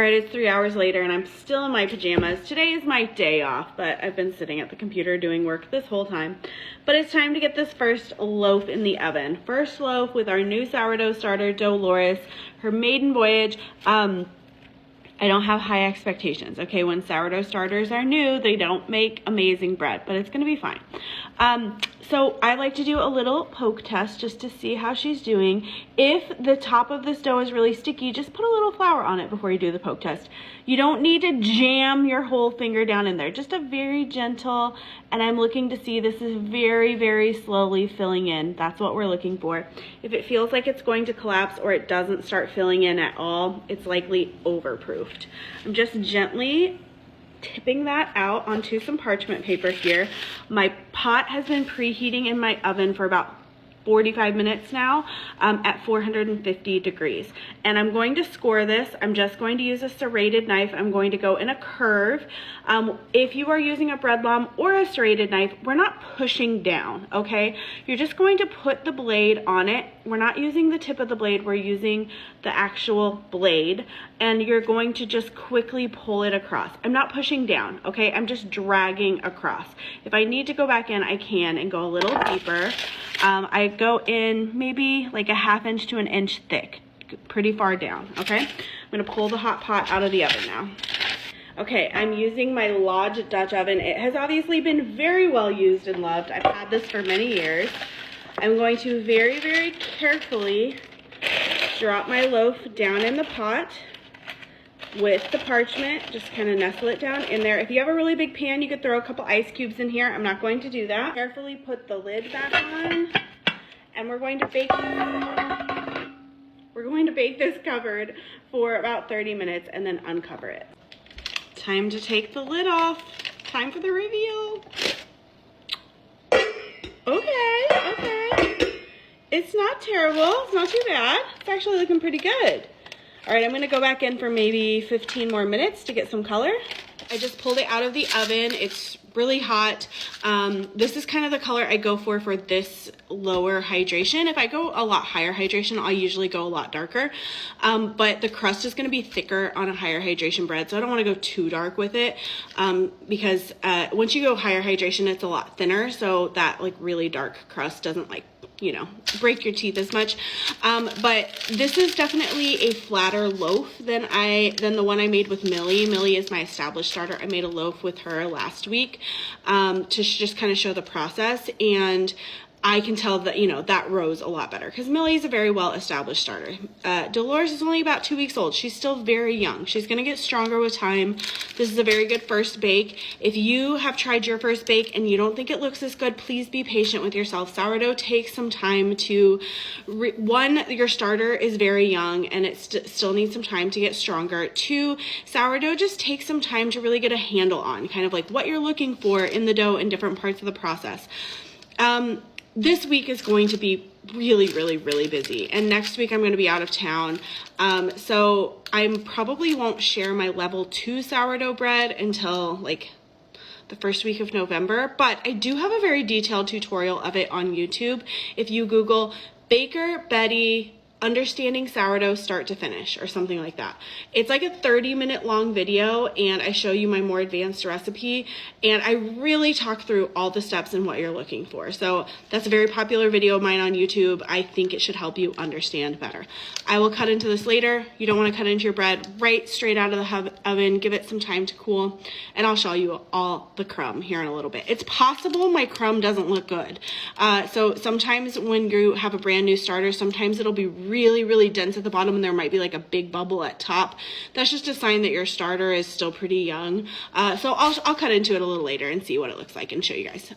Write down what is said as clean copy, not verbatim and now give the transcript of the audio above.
Alright, it's 3 hours later and I'm still in my pajamas. Today is my day off, but I've been sitting at the computer doing work this whole time. But it's time to get this first loaf in the oven. First loaf with our new sourdough starter, Dolores, her maiden voyage. I don't have high expectations, okay? When sourdough starters are new, they don't make amazing bread, but it's gonna be fine. So I like to do a little poke test just to see how she's doing. If the top of this dough is really sticky, just put a little flour on it before you do the poke test. You don't need to jam your whole finger down in there, just a very gentle, and I'm looking to see this is very, very slowly filling in. That's what we're looking for. If it feels like it's going to collapse or it doesn't start filling in at all, it's likely overproofed. I'm just gently tipping that out onto some parchment paper here. My pot has been preheating in my oven for about 45 minutes now at 450 degrees. And I'm going to score this. I'm just going to use a serrated knife. I'm going to go in a curve. If you are using a bread lom or a serrated knife, we're not pushing down, okay? You're just going to put the blade on it. We're not using the tip of the blade, we're using the actual blade. And you're going to just quickly pull it across. I'm not pushing down, okay? I'm just dragging across. If I need to go back in, I can and go a little deeper. I go in maybe like a 1/2 inch to 1 inch thick, pretty far down, okay? I'm gonna pull the hot pot out of the oven now. Okay, I'm using my Lodge Dutch oven. It has obviously been very well used and loved. I've had this for many years. I'm going to very, very carefully drop my loaf down in the pot with the parchment, just kind of nestle it down in there. If you have a really big pan, you could throw a couple ice cubes in here. I'm not going to do that. Carefully put the lid back on, and we're going to bake this covered for about 30 minutes and then uncover it. Time to take the lid off. Time for the reveal. Okay. It's not terrible. It's not too bad. It's actually looking pretty good. All right, I'm gonna go back in for maybe 15 more minutes to get some color. I just pulled it out of the oven. It's really hot. This is kind of the color I go for this lower hydration. If I go a lot higher hydration, I'll usually go a lot darker. But the crust is gonna be thicker on a higher hydration bread, so I don't wanna go too dark with it because once you go higher hydration, it's a lot thinner, so that like really dark crust doesn't like, you know, break your teeth as much. But this is definitely a flatter loaf than the one I made with Millie. Millie is my established starter. I made a loaf with her last week to just kind of show the process, and I can tell that, you know, that rose a lot better because Millie's a very well-established starter. Dolores is only about 2 weeks old. She's still very young. She's gonna get stronger with time. This is a very good first bake. If you have tried your first bake and you don't think it looks as good, please be patient with yourself. Sourdough takes some time to, your starter is very young and it still needs some time to get stronger. 2, sourdough just takes some time to really get a handle on kind of like what you're looking for in the dough in different parts of the process. This week is going to be really, really, really busy. And next week I'm going to be out of town. So I probably won't share my level 2 sourdough bread until like the first week of November. But I do have a very detailed tutorial of it on YouTube. If you Google Baker Betty understanding sourdough start to finish or something like that. It's like a 30-minute long video and I show you my more advanced recipe and I really talk through all the steps and what you're looking for. So that's a very popular video of mine on YouTube. I think it should help you understand better. I will cut into this later. You don't want to cut into your bread right straight out of the oven. Give it some time to cool and I'll show you all the crumb here in a little bit. It's possible my crumb doesn't look good. So sometimes when you have a brand new starter, sometimes it'll be really, really dense at the bottom and there might be like a big bubble at top. That's just a sign that your starter is still pretty young. So I'll cut into it a little later and see what it looks like and show you guys.